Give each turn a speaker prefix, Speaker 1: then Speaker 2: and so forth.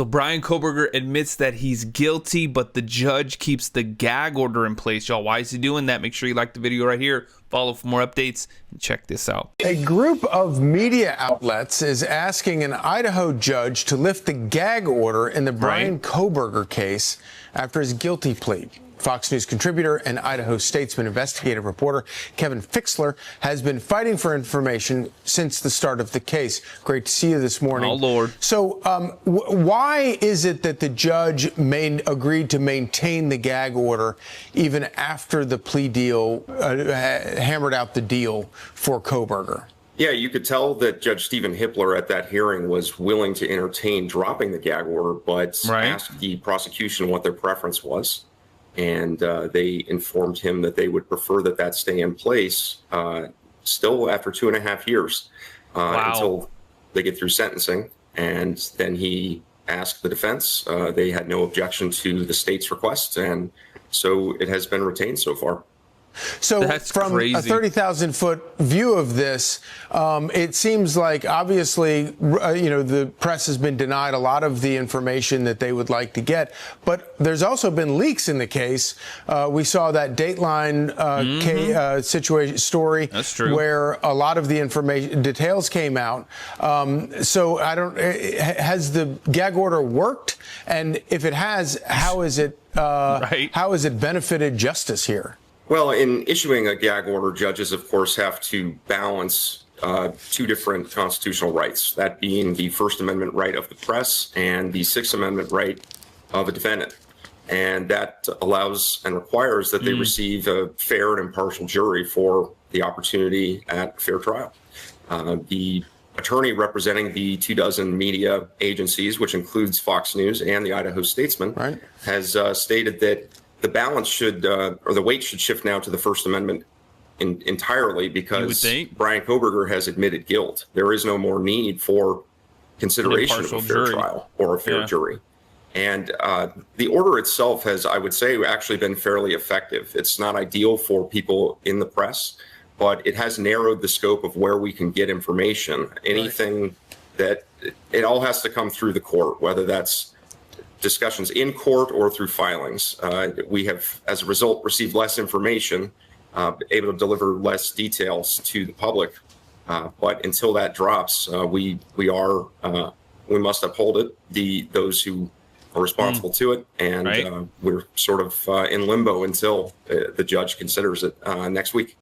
Speaker 1: So Bryan Kohberger admits that he's guilty, but the judge keeps the gag order in place. Y'all, why is he doing that? Make sure you like the video right here. Follow for more updates and check this out.
Speaker 2: A group of media outlets is asking an Idaho judge to lift the gag order in the Bryan Kohberger case after his guilty plea. Fox News contributor and Idaho Statesman investigative reporter Kevin Fixler has been fighting for information since the start of the case. Great to see you this morning.
Speaker 1: Oh, Lord.
Speaker 2: So why is it that the judge agreed to maintain the gag order even after the plea deal hammered out the deal for Kohberger?
Speaker 3: Yeah, you could tell that Judge Stephen Hippler at that hearing was willing to entertain dropping the gag order, but asked the prosecution what their preference was. And they informed him that they would prefer that stay in place still after 2.5 years until they get through sentencing. And then he asked the defense. They had no objection to the state's request. And so it has been retained so far.
Speaker 2: So
Speaker 1: That's
Speaker 2: from
Speaker 1: crazy.
Speaker 2: a 30,000-foot view of this, it seems like obviously, the press has been denied a lot of the information that they would like to get. But there's also been leaks in the case. We saw that Dateline story where a lot of the information details came out. So has the gag order worked? And if it has, how is it how has it benefited justice here?
Speaker 3: Well, in issuing a gag order, judges, of course, have to balance two different constitutional rights, that being the First Amendment right of the press and the Sixth Amendment right of a defendant. And that allows and requires that they receive a fair and impartial jury for the opportunity at fair trial. The attorney representing the 24 media agencies, which includes Fox News and the Idaho Statesman, has stated that the balance should, or the weight should shift now to the First Amendment entirely because Bryan Kohberger has admitted guilt. There is no more need for consideration of a fair trial or a fair jury. And the order itself has, I would say, actually been fairly effective. It's not ideal for people in the press, but it has narrowed the scope of where we can get information. Anything that, it all has to come through the court, whether that's discussions in court or through filings. We have, as a result, received less information, able to deliver less details to the public. But until that drops, we must uphold it. Those who are responsible to it, and we're sort of in limbo until the judge considers it next week.